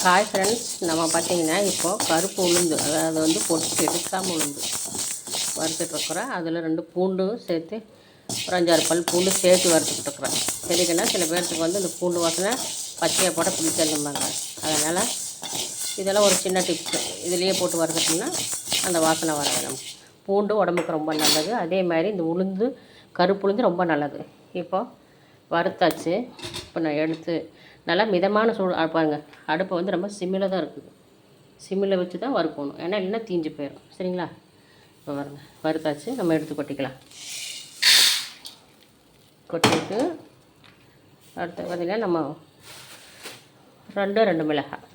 Hi friends, நம்ம பார்த்தீங்கன்னா இப்போது கருப்பு உளுந்து, அதாவது வந்து பொட்டு எடுக்காமல் உளுந்து வறுத்துட்ருக்குறோம். அதில் 2 பூண்டும் சேர்த்து ஒரு 5-6 பல் பூண்டு சேர்த்து வறுத்துக்கிட்டுருக்குறோம். எதுக்குன்னா சில பேர்த்துக்கு வந்து இந்த பூண்டு வாசனை பச்சையாக போட பிடிச்சிருந்தாங்க. அதனால் இதெல்லாம் ஒரு சின்ன டிப்ஸு. இதுலேயே போட்டு வறுத்துட்டோம்னா அந்த வாசனை வராது. நம்ம பூண்டு உடம்புக்கு ரொம்ப நல்லது. அதே மாதிரி இந்த உளுந்து, கருப்பு உளுந்து ரொம்ப நல்லது. இப்போது வறுத்தாச்சு. இப்போ நான் எடுத்து நல்லா மிதமான சூடு பாருங்க, அடுப்பை வந்து ரொம்ப சிம்மில் தான் இருக்குது. சிம்மில் வச்சு தான் வறுக்கணும், ஏன்னா இல்லைன்னா தீஞ்சு போயிடும். சரிங்களா? இப்போ பாருங்க, வறுத்தாச்சு. நம்ம எடுத்து கொட்டிக்கலாம். கொட்டிட்டு அடுத்து பார்த்திங்கன்னா நம்ம 2 மிளகாய்,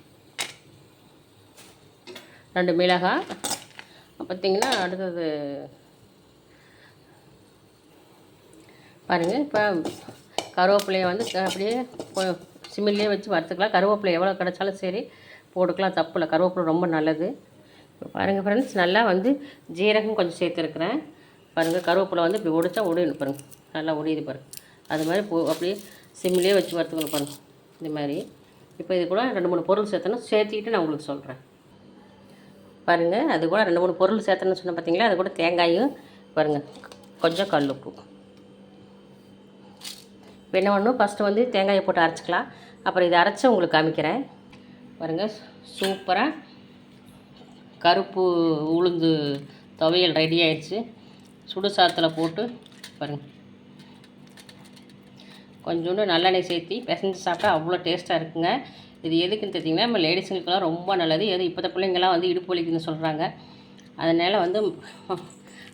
2 மிளகாய் பார்த்திங்கன்னா. அடுத்தது பாருங்கள், இப்போ கருவேப்பிலையை வந்து அப்படியே சிம்மிலே வச்சு வறுத்துக்கலாம். கருவேப்பிலை எவ்வளோ கிடச்சாலும் சரி போட்டுக்கலாம், தப்பு இல்லை. கருவேப்பிலை ரொம்ப நல்லது. இப்போ பாருங்கள் ஃப்ரெண்ட்ஸ், நல்லா வந்து ஜீரகம் கொஞ்சம் சேர்த்துருக்குறேன். பாருங்கள், கருவேப்பிலை வந்து இப்படி ஒடிச்சா ஒடியணும் பாருங்கள், நல்லா ஒடியுது பாருங்கள். அது மாதிரி அப்படியே சிம்மிலே வச்சு வறுத்துக்கணும் பாருங்கள், இந்த மாதிரி. இப்போ இது கூட 2-3 பொருள் சேர்த்தணும். சேர்த்திக்கிட்டு நான் உங்களுக்கு சொல்கிறேன் பாருங்கள். அது கூட 2-3 பொருள் சேர்த்தணும்னு சொன்ன பார்த்தீங்களா. அது கூட தேங்காயும் பாருங்கள், கொஞ்சம் கல்லுப்பு. இப்போ என்ன பண்ணணும், ஃபஸ்ட்டு வந்து தேங்காயை போட்டு அரைச்சிக்கலாம். அப்புறம் இதை அரைச்சி உங்களுக்கு காமிக்கிறேன் பாருங்கள். சூப்பராக கருப்பு உளுந்து துவையல் ரெடி ஆயிடுச்சு. சுடு சாதத்தில் போட்டு பாருங்கள், கொஞ்சோண்டு நல்லெண்ணெய் சேர்த்து பிசைஞ்சு சாப்பிட்டா அவ்வளோ டேஸ்ட்டாக இருக்குங்க. இது எதுக்குன்னு தெரிஞ்சிங்கன்னா, நம்ம லேடிஸுங்களுக்கெல்லாம் ரொம்ப நல்லது. இப்போ பிள்ளைங்கள்லாம் வந்து இடுப்பு வலிக்குன்னு சொல்கிறாங்க. அதனால் வந்து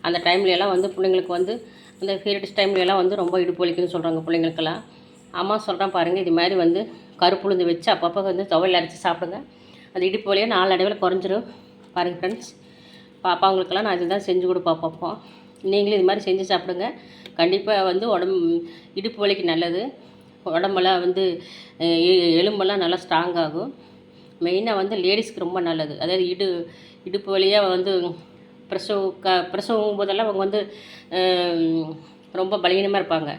அந்த டைம்லலாம் வந்து பிள்ளைங்களுக்கு வந்து அந்த பீரியட்ஸ் டைம்லலாம் வந்து ரொம்ப இடுப்பு வலிக்குன்னு சொல்கிறாங்க பிள்ளைங்களுக்கெல்லாம். அம்மா சொல்கிறேன் பாருங்கள், இது மாதிரி வந்து கருப்பு உளுந்து வச்சு அப்பப்போ வந்து துவையல் அரைச்சி சாப்பிடுங்க. அந்த இடுப்பு வலியை நாளடைவில் குறைஞ்சிரும். பாருங்கள் ஃப்ரெண்ட்ஸ், பாப்பாங்களுக்கெல்லாம் நான் இதுதான் செஞ்சு கொடுப்பா பார்ப்போம். நீங்களும் இது மாதிரி செஞ்சு சாப்பிடுங்க. கண்டிப்பாக வந்து இடுப்பு வலிக்கு நல்லது. உடம்பெல்லாம் வந்து எலும்பெல்லாம் நல்லா ஸ்ட்ராங் ஆகும். மெயினாக வந்து லேடிஸ்க்கு ரொம்ப நல்லது. அதாவது இடுப்பு வலியாக வந்து பிரசவம் போதெல்லாம் அவங்க வந்து ரொம்ப பலவீனமாக இருப்பாங்க.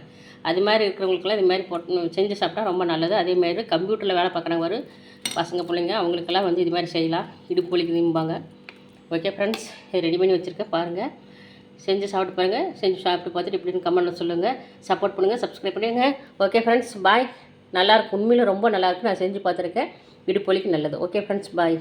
அது மாதிரி இருக்கிறவங்களுக்கெல்லாம் இது மாதிரி போட்டு செஞ்சு சாப்பிட்டா ரொம்ப நல்லது. அதேமாதிரி கம்ப்யூட்டரில் வேலை பார்க்குறவங்க பசங்க பிள்ளைங்க அவங்களுக்கெல்லாம் வந்து இது மாதிரி செய்யலாம், இடுப்பு வலிக்குதும்பாங்க. ஓகே ஃப்ரெண்ட்ஸ், ரெடி பண்ணி வச்சுருக்கேன் பாருங்கள். செஞ்சு சாப்பிட்டு பாருங்கள். செஞ்சு சாப்பிட்டு பார்த்துட்டு இப்படின்னு கமெண்ட்டில் சொல்லுங்கள். சப்போர்ட் பண்ணுங்கள், சப்ஸ்கிரைப் பண்ணுங்கள். ஓகே ஃப்ரெண்ட்ஸ், பாய். நல்லாயிருக்கு, உண்மையிலும் ரொம்ப நல்லாயிருக்கு. நான் செஞ்சு பார்த்துருக்கேன், இடுப்பு வலிக்கு நல்லது. ஓகே ஃப்ரெண்ட்ஸ், பாய்.